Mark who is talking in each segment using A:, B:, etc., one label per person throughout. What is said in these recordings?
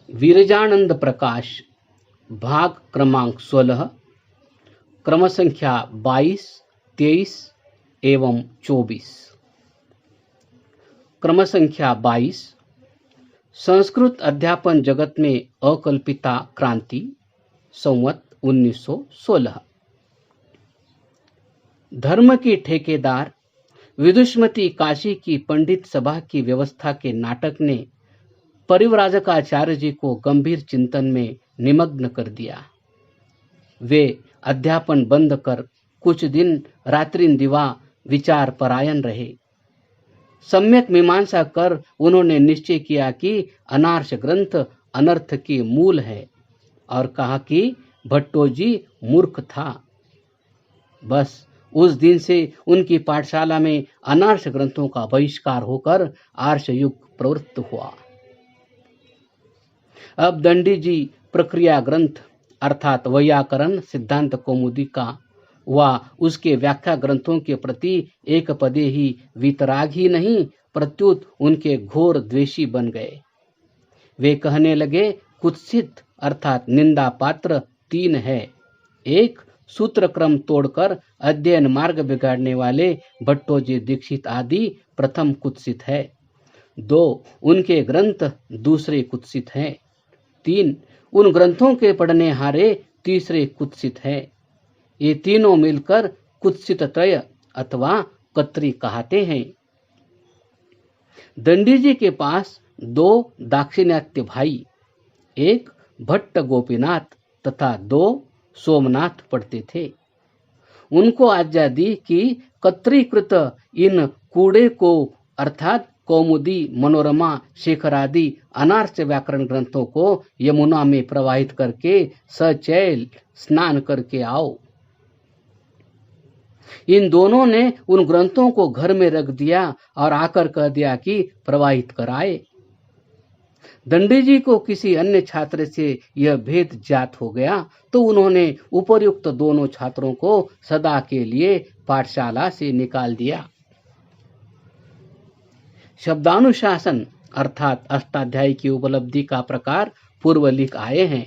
A: विरजानंद प्रकाश भाग क्रमांक 16 क्रम संख्या 22, 23 एवं 24। क्रम संख्या 22 संस्कृत अध्यापन जगत में अकल्पिता क्रांति संवत 1916। धर्म की ठेकेदार विदुषमती काशी की पंडित सभा की व्यवस्था के नाटक ने परिव्राजकाचार्य जी को गंभीर चिंतन में निमग्न कर दिया। वे अध्यापन बंद कर कुछ दिन रात्रिंदिवा विचार परायण रहे। सम्यक मीमांसा कर उन्होंने निश्चय किया कि अनार्ष ग्रंथ अनर्थ की मूल है और कहा कि भट्टोजी मूर्ख था। बस उस दिन से उनकी पाठशाला में अनार्ष ग्रंथों का बहिष्कार होकर आर्ष युग प्रवृत्त हुआ। अब दंडी जी प्रक्रिया ग्रंथ अर्थात वैयाकरण सिद्धांत कौमुदी का व उसके व्याख्या ग्रंथों के प्रति एक पदे ही वितराग ही नहीं प्रत्युत उनके घोर द्वेषी बन गए। वे कहने लगे कुत्सित अर्थात निंदा पात्र तीन है। एक, सूत्र क्रम तोड़कर अध्ययन मार्ग बिगाड़ने वाले भट्टोजी दीक्षित आदि प्रथम कुत्सित है। दो, उनके ग्रंथ दूसरे कुत्सित हैं। तीन, उन ग्रंथों के पढ़ने हारे तीसरे कुत्सित है। ये तीनों मिलकर कुत्सित त्रय अथवा कत्री कहते हैं। दंडी जी के पास दो दाक्षिणात्य भाई, एक भट्ट गोपीनाथ तथा दो सोमनाथ पढ़ते थे। उनको आज्ञा दी कि कत्रीकृत इन कूड़े को अर्थात कौमुदी मनोरमा शेखर आदि अनार्ष व्याकरण ग्रंथों को यमुना में प्रवाहित करके सचैल स्नान करके आओ। इन दोनों ने उन ग्रंथों को घर में रख दिया और आकर कह दिया कि प्रवाहित कराए। दंडी जी को किसी अन्य छात्र से यह भेद ज्ञात हो गया तो उन्होंने उपर्युक्त दोनों छात्रों को सदा के लिए पाठशाला से निकाल दिया। शब्दानुशासन अर्थात अष्टाध्यायी की उपलब्धि का प्रकार पूर्व लिख आए हैं।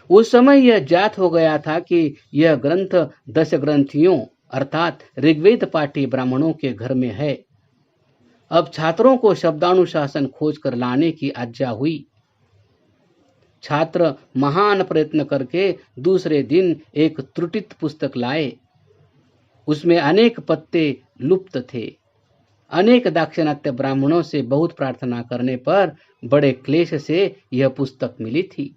A: उस समय यह ज्ञात हो गया था कि यह ग्रंथ 10 ग्रंथियों अर्थात ऋग्वेद पाठी ब्राह्मणों के घर में है। अब छात्रों को शब्दानुशासन खोज कर लाने की आज्ञा हुई। छात्र महान प्रयत्न करके दूसरे दिन एक त्रुटित पुस्तक लाए। उसमें अनेक पत्ते लुप्त थे। अनेक दाक्षिणात्य ब्राह्मणों से बहुत प्रार्थना करने पर बड़े क्लेश से यह पुस्तक मिली थी।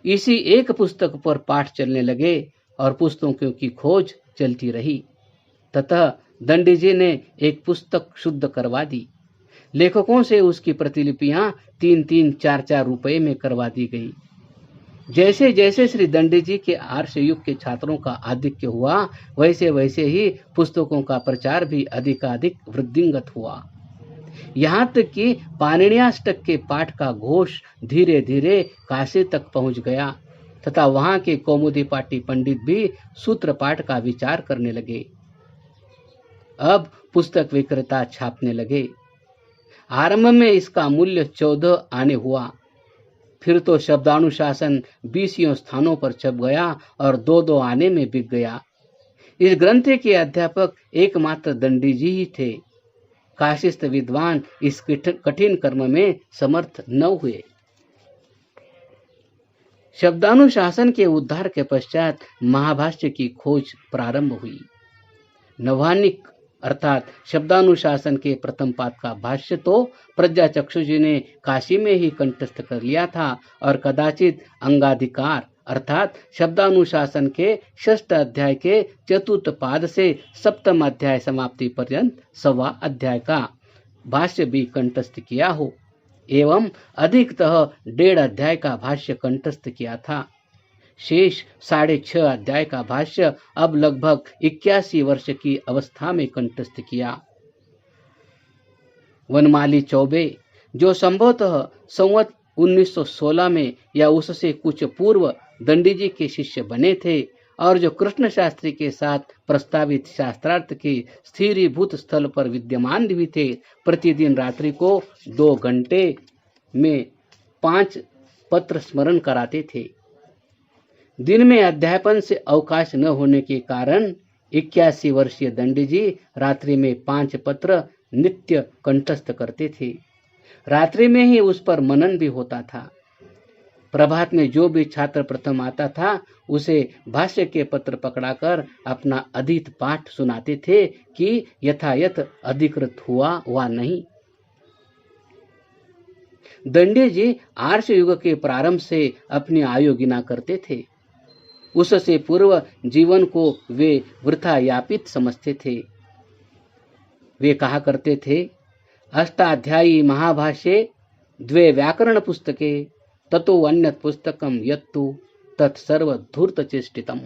A: इसी एक पुस्तक पर पाठ चलने लगे और पुस्तकों की खोज चलती रही। ततः दंडी जी ने एक पुस्तक शुद्ध करवा दी। लेखकों से उसकी प्रतिलिपियां 3-3, 4-4 रुपए में करवा दी गई। जैसे जैसे श्री दंडी जी के आर्ष युग के छात्रों का आधिक्य हुआ वैसे वैसे ही पुस्तकों का प्रचार भी अधिकाधिक वृद्धिंगत हुआ। यहाँ तक कि पाणिन्याष्टक के पाठ का घोष धीरे धीरे काशी तक पहुँच गया तथा वहाँ के कौमुदी पाठी पंडित भी सूत्र पाठ का विचार करने लगे। अब पुस्तक विक्रेता छापने लगे। आरंभ में इसका मूल्य 14 आने हुआ। फिर तो शब्दानुशासन 20 स्थानों पर छप गया और 2-2 आने में बिक गया। इस ग्रंथ के अध्यापक एकमात्र दंडी जी ही थे। काशिस्थ विद्वान इस कठिन कर्म में समर्थ न हुए। शब्दानुशासन के उद्धार के पश्चात महाभाष्य की खोज प्रारंभ हुई। नवानिक अर्थात शब्दानुशासन के प्रथम पाद का भाष्य तो प्रज्ञाचक्षु जी ने काशी में ही कंठस्थ कर लिया था और कदाचित अंगाधिकार अर्थात शब्दानुशासन के 6ठ अध्याय के चतुर्थ पाद से 7th अध्याय समाप्ति पर्यंत 1.25 अध्याय का भाष्य भी कंठस्थ किया हो एवं अधिकतः 1.5 अध्याय का भाष्य कंठस्थ किया था। शेष 6.5 अध्याय का भाष्य अब लगभग 81 वर्ष की अवस्था में कंठस्थ किया। वनमाली चौबे जो संभवतः संवत 1916 में या उससे कुछ पूर्व दंडी जी के शिष्य बने थे और जो कृष्ण शास्त्री के साथ प्रस्तावित शास्त्रार्थ के स्थिरीभूत स्थल पर विद्यमान भी थे, प्रतिदिन रात्रि को 2 घंटे में 5 पत्र स्मरण कराते थे। दिन में अध्यापन से अवकाश न होने के कारण 81 वर्षीय दंडी जी रात्रि में 5 पत्र नित्य कंठस्थ करते थे। रात्रि में ही उस पर मनन भी होता था। प्रभात में जो भी छात्र प्रथम आता था उसे भाष्य के पत्र पकड़ाकर अपना अधीत पाठ सुनाते थे कि यथायथ अधिकृत हुआ वा नहीं। दंडी जी आर्ष युग के प्रारंभ से अपनी आयु गिना करते थे। उससे पूर्व जीवन को वे वृथा यापित समझते थे। वे कहा करते थे, अष्टाध्यायी महाभाष्ये 2 व्याकरण पुस्तके ततो अन्यत् पुस्तकम यत्तु तत्सर्व धूर्त चेष्टितम।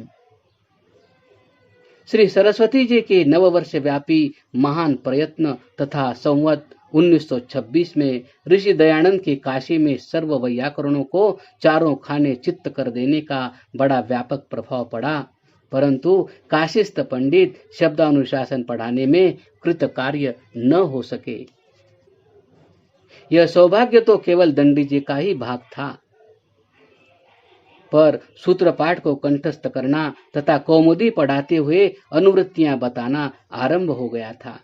A: श्री सरस्वती जी के नववर्ष व्यापी महान प्रयत्न तथा संवत 1926 में ऋषि दयानंद के काशी में सर्व व्याकरणों को चारों खाने चित्त कर देने का बड़ा व्यापक प्रभाव पड़ा, परंतु काशीस्थ पंडित शब्दानुशासन पढ़ाने में कृत कार्य न हो सके। यह सौभाग्य तो केवल दंडी जी का ही भाग था, पर सूत्र पाठ को कंठस्थ करना तथा कौमुदी पढ़ाते हुए अनुवृत्तियां बताना आरंभ हो गया था।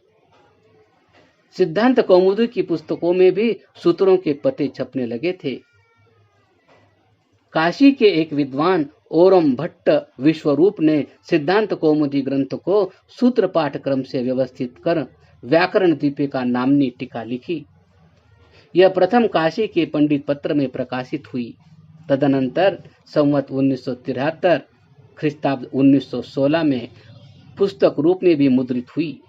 A: सिद्धांत कौमुदी की पुस्तकों में भी सूत्रों के पते छपने लगे थे। काशी के एक विद्वान ओरम भट्ट विश्वरूप ने सिद्धांत कौमुदी ग्रंथ को सूत्र पाठ क्रम से व्यवस्थित कर व्याकरण दीपिका नामनी टीका लिखी। यह प्रथम काशी के पंडित पत्र में प्रकाशित हुई। तदनंतर संवत 1973 ख्रीस्ताब्द 1916 में पुस्तक रूप में भी मुद्रित हुई।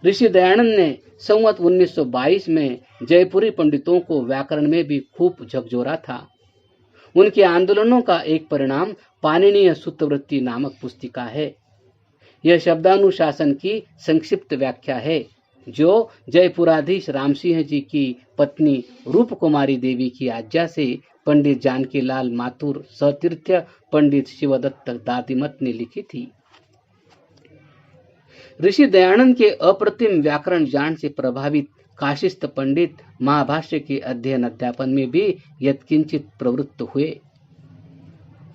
A: ऋषि दयानंद ने संवत 1922 में जयपुरी पंडितों को व्याकरण में भी खूब झकझोरा था। उनके आंदोलनों का एक परिणाम पाणिनीय सूत्रवृत्ति नामक पुस्तिका है। यह शब्दानुशासन की संक्षिप्त व्याख्या है, जो जयपुराधीश रामसिंह जी की पत्नी रूप कुमारी देवी की आज्ञा से पंडित जानकीलाल माथुर सतीर्थ पंडित शिवदत्त दादिमत ने लिखी थी। ऋषि दयानंद के अप्रतिम व्याकरण ज्ञान से प्रभावित काशीस्थ पंडित महाभाष्य के अध्ययन अध्यापन में भी यत्किंचित प्रवृत्त हुए।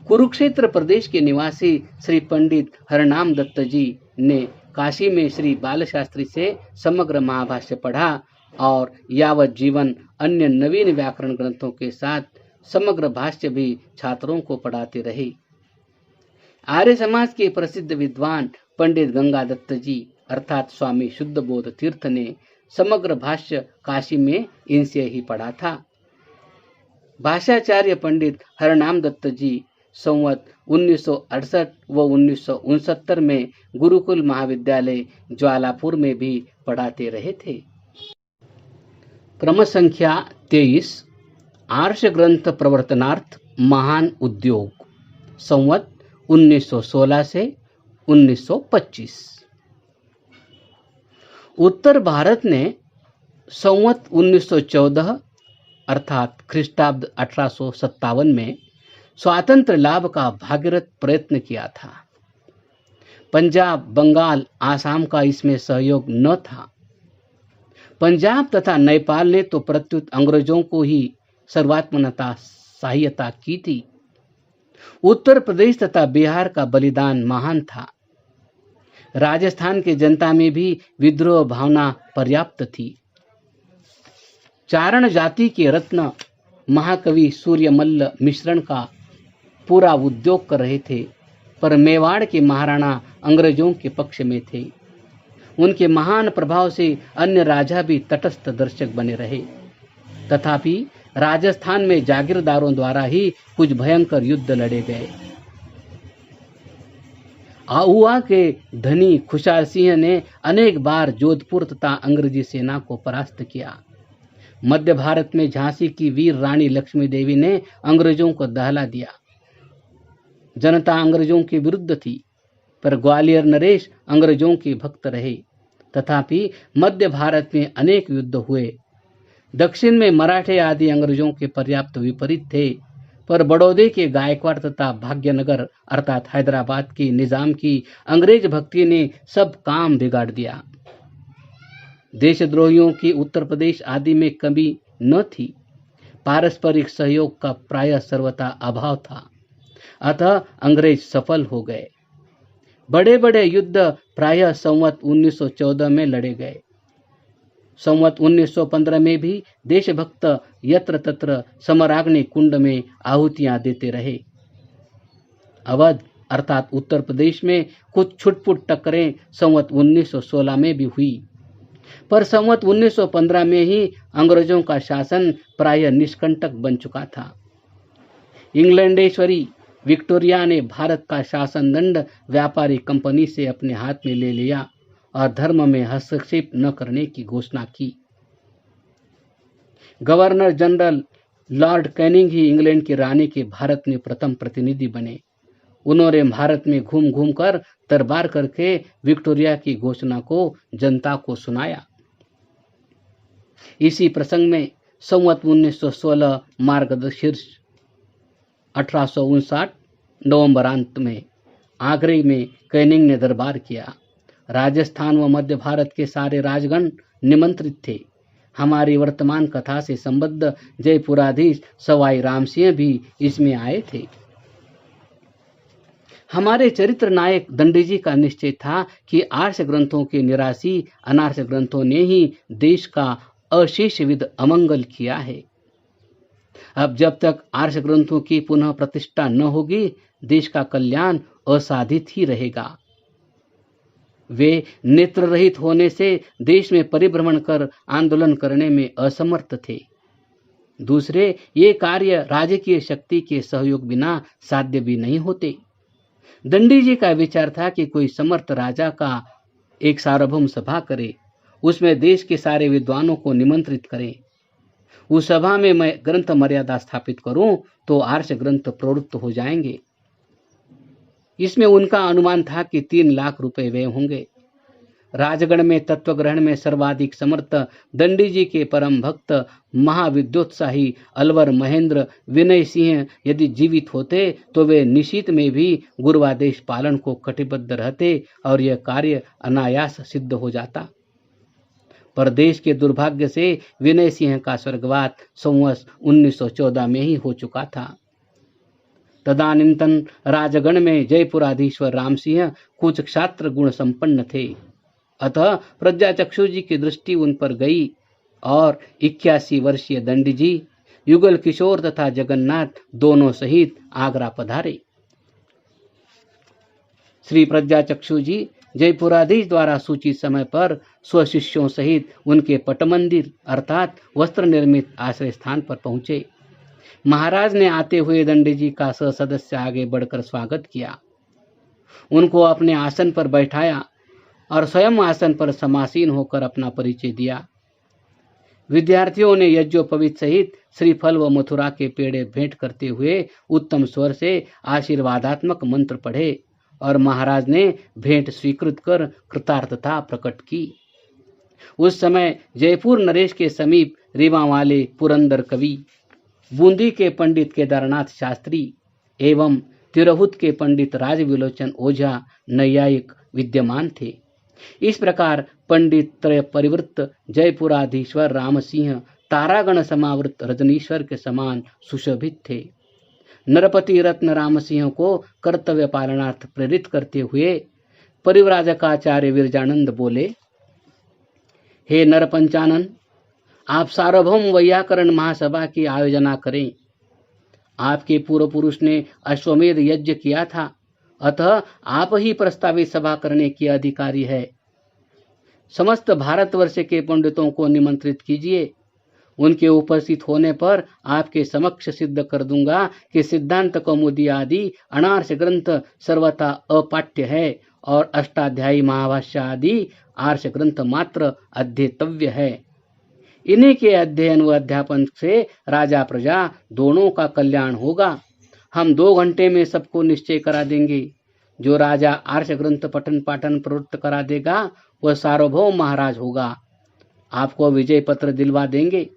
A: कुरुक्षेत्र प्रदेश के निवासी श्री पंडित हरनाम दत्त जी ने काशी में श्री बालशास्त्री से समग्र महाभाष्य पढ़ा और यावत जीवन अन्य नवीन व्याकरण ग्रंथों के साथ समग्र भाष्य भी छात्रों को पढ़ाते रहे। आर्य समाज के प्रसिद्ध विद्वान पंडित गंगा दत्त जी अर्थात स्वामी शुद्ध बोध तीर्थ ने समग्र भाष्य काशी में इनसे ही पढ़ा था। भाष्याचार्य पंडित हरनाम दत्त जी संवत 1968 व 1969 में गुरुकुल महाविद्यालय ज्वालापुर में भी पढ़ाते रहे थे। क्रम संख्या 23 आर्ष ग्रंथ प्रवर्तनार्थ महान उद्योग संवत 1916 से 1925। उत्तर भारत ने संवत 1914 अर्थात ख्रीस्ताब्द 1857 में स्वातंत्र्य लाभ का भागीरथ प्रयत्न किया था। पंजाब, बंगाल, आसाम का इसमें सहयोग न था। पंजाब तथा नेपाल ने तो प्रत्युत अंग्रेजों को ही सर्वात्मनता सहायता की थी। उत्तर प्रदेश तथा बिहार का बलिदान महान था। राजस्थान के जनता में भी विद्रोह भावना पर्याप्त थी। चारण जाति के रत्न महाकवि सूर्यमल्ल मिश्रण का पूरा उद्योग कर रहे थे, पर मेवाड़ के महाराणा अंग्रेजों के पक्ष में थे। उनके महान प्रभाव से अन्य राजा भी तटस्थ दर्शक बने रहे। तथापि राजस्थान में जागीरदारों द्वारा ही कुछ भयंकर युद्ध लड़े गए। आहुआ के धनी खुशाल सिंह ने अनेक बार जोधपुर तथा अंग्रेजी सेना को परास्त किया। मध्य भारत में झांसी की वीर रानी लक्ष्मी देवी ने अंग्रेजों को दहला दिया। जनता अंग्रेजों के विरुद्ध थी, पर ग्वालियर नरेश अंग्रेजों के भक्त रहे। तथापि मध्य भारत में अनेक युद्ध हुए। दक्षिण में मराठे आदि अंग्रेजों के पर्याप्त विपरीत थे, पर बड़ौदे के गायकवाड़ तथा भाग्यनगर अर्थात हैदराबाद की निजाम की अंग्रेज भक्ति ने सब काम बिगाड़ दिया। देशद्रोहियों की उत्तर प्रदेश आदि में कमी न थी। पारस्परिक सहयोग का प्रायः सर्वथा अभाव था, अतः अंग्रेज सफल हो गए। बड़े बड़े युद्ध प्रायः संवत 1914 में लड़े गए। संवत 1915 में भी देशभक्त यत्र तत्र समराग्नि कुंड में आहुतियां देते रहे। अवध अर्थात उत्तर प्रदेश में कुछ छुटपुट टक्करें संवत 1916 में भी हुई, पर संवत 1915 में ही अंग्रेजों का शासन प्रायः निष्कंटक बन चुका था। इंग्लैंडेश्वरी विक्टोरिया ने भारत का शासन दंड व्यापारी कंपनी से अपने हाथ में ले लिया और धर्म में हस्तक्षेप न करने की घोषणा की। गवर्नर जनरल लॉर्ड कैनिंग ही इंग्लैंड की रानी के भारत में प्रथम प्रतिनिधि बने। उन्होंने भारत में घूम घूम कर दरबार करके विक्टोरिया की घोषणा को जनता को सुनाया। इसी प्रसंग में संवत 1916 मार्गशीर्ष 1859 नवंबरांत में आगरे में कैनिंग ने दरबार किया। राजस्थान व मध्य भारत के सारे राजगण निमंत्रित थे। हमारी वर्तमान कथा से संबद्ध जयपुराधीश सवाई रामसिंह भी इसमें आए थे। हमारे चरित्र नायक दंडी जी का निश्चय था कि आर्ष ग्रंथों के निराशी अनार्ष ग्रंथों ने ही देश का अशेषविध अमंगल किया है। अब जब तक आर्ष ग्रंथों की पुनः प्रतिष्ठा न होगी, देश का कल्याण असाधित ही रहेगा। वे नेत्र रहित होने से देश में परिभ्रमण कर आंदोलन करने में असमर्थ थे। दूसरे, ये कार्य राजकीय शक्ति के सहयोग बिना साध्य भी नहीं होते। दंडी जी का विचार था कि कोई समर्थ राजा का एक सार्वभौम सभा करे, उसमें देश के सारे विद्वानों को निमंत्रित करें। उस सभा में मैं ग्रंथ मर्यादा स्थापित करूं तो आर्ष ग्रंथ प्रवृत्त हो जाएंगे। इसमें उनका अनुमान था कि 3 लाख रुपए व्यय होंगे। राजगण में तत्व ग्रहण में सर्वाधिक समर्थ दंडी जी के परम भक्त महाविद्योत्साही अलवर महेंद्र विनय सिंह यदि जीवित होते तो वे निश्चित में भी गुरुवादेश पालन को कटिबद्ध रहते और यह कार्य अनायास सिद्ध हो जाता। पर देश के दुर्भाग्य से विनय सिंह का स्वर्गवास संवत 1914 में ही हो चुका था। तदानीन्तन राजगण में जयपुराधीश्वर राम सिंह कुछ क्षात्र गुण संपन्न थे, अतः प्रज्ञाचक्षु जी की दृष्टि उन पर गई और 81 वर्षीय दंडी जी युगल किशोर तथा जगन्नाथ दोनों सहित आगरा पधारे। श्री प्रज्ञाचक्षु जी जयपुराधीश द्वारा सूचित समय पर स्वशिष्यों सहित उनके पट मंदिर अर्थात वस्त्र निर्मित आश्रय स्थान पर पहुंचे। महाराज ने आते हुए दंडी जी का सदस्य आगे बढ़कर स्वागत किया, उनको अपने आसन पर बैठाया और स्वयं आसन पर समासीन होकर अपना परिचय दिया। विद्यार्थियों ने यज्ञोपवीत सहित श्रीफल व मथुरा के पेड़े भेंट करते हुए उत्तम स्वर से आशीर्वादात्मक मंत्र पढ़े और महाराज ने भेंट स्वीकृत कर कृतार्थता प्रकट की। उस समय जयपुर नरेश के समीप रीवा वाले पुरंदर कवि, बूंदी के पंडित केदारनाथ शास्त्री एवं तिरहुत के पंडित राजविलोचन ओझा नैयायिक विद्यमान थे। इस प्रकार पंडित त्रय परिवृत्त जयपुराधीश्वर रामसिंह तारागण समावृत रजनीश्वर के समान सुशोभित थे। नरपति रत्न रामसिंह को कर्तव्य पालनार्थ प्रेरित करते हुए परिव्राजकाचार्य विरजानंद बोले, हे नरपंचानन, आप सार्वभौम वैयाकरण महासभा की आयोजना करें। आपके पूर्व पुरुष ने अश्वमेध यज्ञ किया था, अतः आप ही प्रस्तावित सभा करने के अधिकारी है। समस्त भारतवर्ष के पंडितों को निमंत्रित कीजिए। उनके उपस्थित होने पर आपके समक्ष सिद्ध कर दूंगा कि सिद्धांत कौमुदी आदि अनार्ष ग्रंथ सर्वथा अपाठ्य है और अष्टाध्यायी महाभाष्य आदि आर्ष ग्रंथ मात्र अध्येतव्य है। इन्हीं के अध्ययन व अध्यापन से राजा प्रजा दोनों का कल्याण होगा। हम 2 घंटे में सबको निश्चय करा देंगे। जो राजा आर्ष ग्रंथ पठन पाठन प्रवृत्त करा देगा वह सार्वभौम महाराज होगा। आपको विजय पत्र दिलवा देंगे।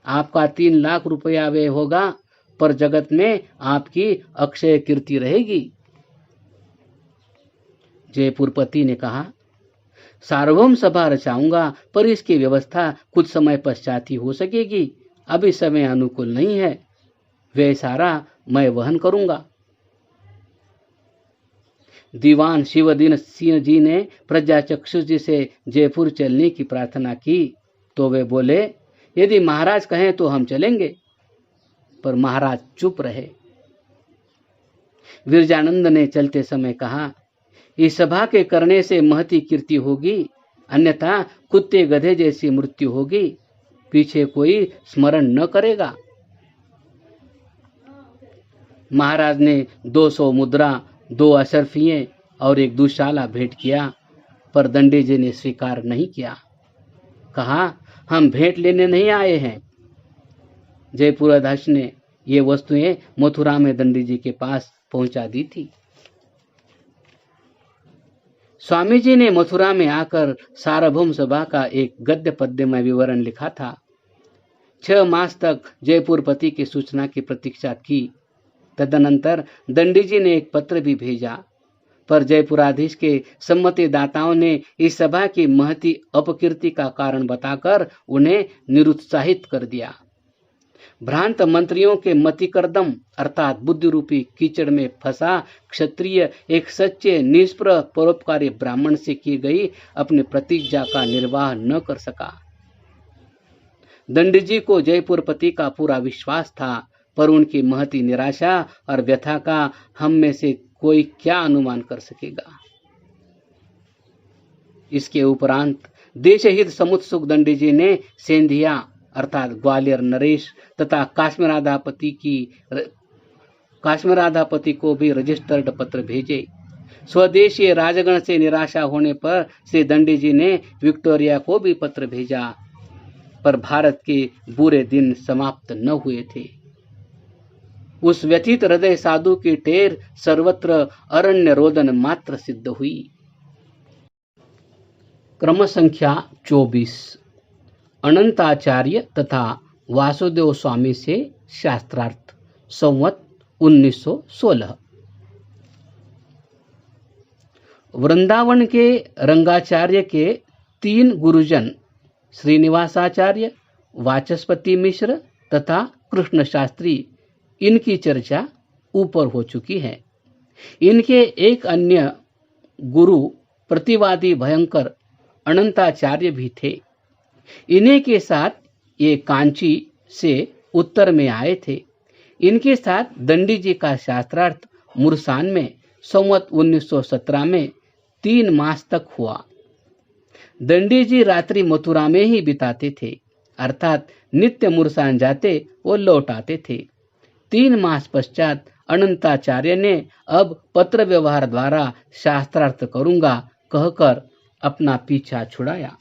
A: आपका 3 लाख रुपया व्यय होगा, पर जगत में आपकी अक्षय कीर्ति रहेगी। जयपुरपति ने कहा, सार्वभौम सभा रचाऊंगा, पर इसकी व्यवस्था कुछ समय पश्चात ही हो सकेगी। अभी समय अनुकूल नहीं है, वे सारा मैं वहन करूंगा। दीवान शिवदीन सिंह जी ने प्रज्ञाचक्षु जी से जयपुर चलने की प्रार्थना की तो वे बोले, यदि महाराज कहें तो हम चलेंगे। पर महाराज चुप रहे। विरजानंद ने चलते समय कहा, इस सभा के करने से महती कीर्ति होगी, अन्यथा कुत्ते गधे जैसी मृत्यु होगी, पीछे कोई स्मरण न करेगा। महाराज ने 200 मुद्रा, 2 अशर्फिये और एक दुशाला भेंट किया, पर दंडी जी ने स्वीकार नहीं किया। कहा, हम भेंट लेने नहीं आए हैं। जयपुराधीश ने ये वस्तुएं मथुरा में दंडी जी के पास पहुंचा दी थी। स्वामी जी ने मथुरा में आकर सार्वभौम सभा का एक गद्य पद्य में विवरण लिखा था। 6 मास तक जयपुरपति की सूचना की प्रतीक्षा की। तदनंतर दंडी जी ने एक पत्र भी भेजा, पर जयपुराधीश के सम्मतिदाताओं ने इस सभा की महती अपकीर्ति का कारण बताकर उन्हें निरुत्साहित कर दिया। भ्रांत मंत्रियों के मतिकर्दम अर्थात बुद्धि रूपी कीचड़ में फंसा क्षत्रिय एक सच्चे निष्प्रह परोपकारी ब्राह्मण से की गई अपनी प्रतिज्ञा का निर्वाह न कर सका। दंडी जी को जयपुरपति का पूरा विश्वास था, पर उनकी महती निराशा और व्यथा का हम में से कोई क्या अनुमान कर सकेगा। इसके उपरांत देशहित समुत्सुक दंडी जी ने सेंधिया अर्थात ग्वालियर नरेश तथा काश्मीराधापति को भी रजिस्टर्ड पत्र भेजे। स्वदेशीय राजगण से निराशा होने पर श्री दंडी जी ने विक्टोरिया को भी पत्र भेजा, पर भारत के बुरे दिन समाप्त न हुए थे। उस व्यथित हृदय साधु की टेर सर्वत्र अरण्य रोदन मात्र सिद्ध हुई। क्रम संख्या 24। अनंताचार्य तथा वासुदेव स्वामी से शास्त्रार्थ संवत 1916। वृंदावन के रंगाचार्य के 3 गुरुजन श्रीनिवासाचार्य, वाचस्पति मिश्र तथा कृष्ण शास्त्री, इनकी चर्चा ऊपर हो चुकी है। इनके एक अन्य गुरु प्रतिवादी भयंकर अनंताचार्य भी थे। इन्हीं के साथ ये कांची से उत्तर में आए थे। इनके साथ दंडी जी का शास्त्रार्थ मुरसान में संवत 1917 में 3 मास तक हुआ। दंडी जी रात्रि मथुरा में ही बिताते थे, अर्थात नित्य मुरसान जाते वो लौट आते थे। 3 मास पश्चात अनंताचार्य ने अब पत्र व्यवहार द्वारा शास्त्रार्थ करूंगा कहकर अपना पीछा छुड़ाया।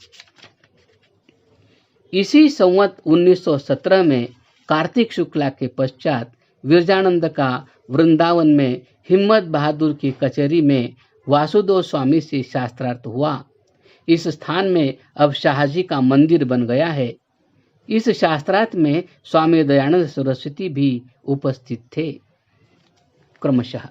A: इसी संवत 1917 में कार्तिक शुक्ला के पश्चात विरजानंद का वृंदावन में हिम्मत बहादुर की कचहरी में वासुदेव स्वामी से शास्त्रार्थ हुआ। इस स्थान में अब शाहजी का मंदिर बन गया है। इस शास्त्रार्थ में स्वामी दयानंद सरस्वती भी उपस्थित थे। क्रमशः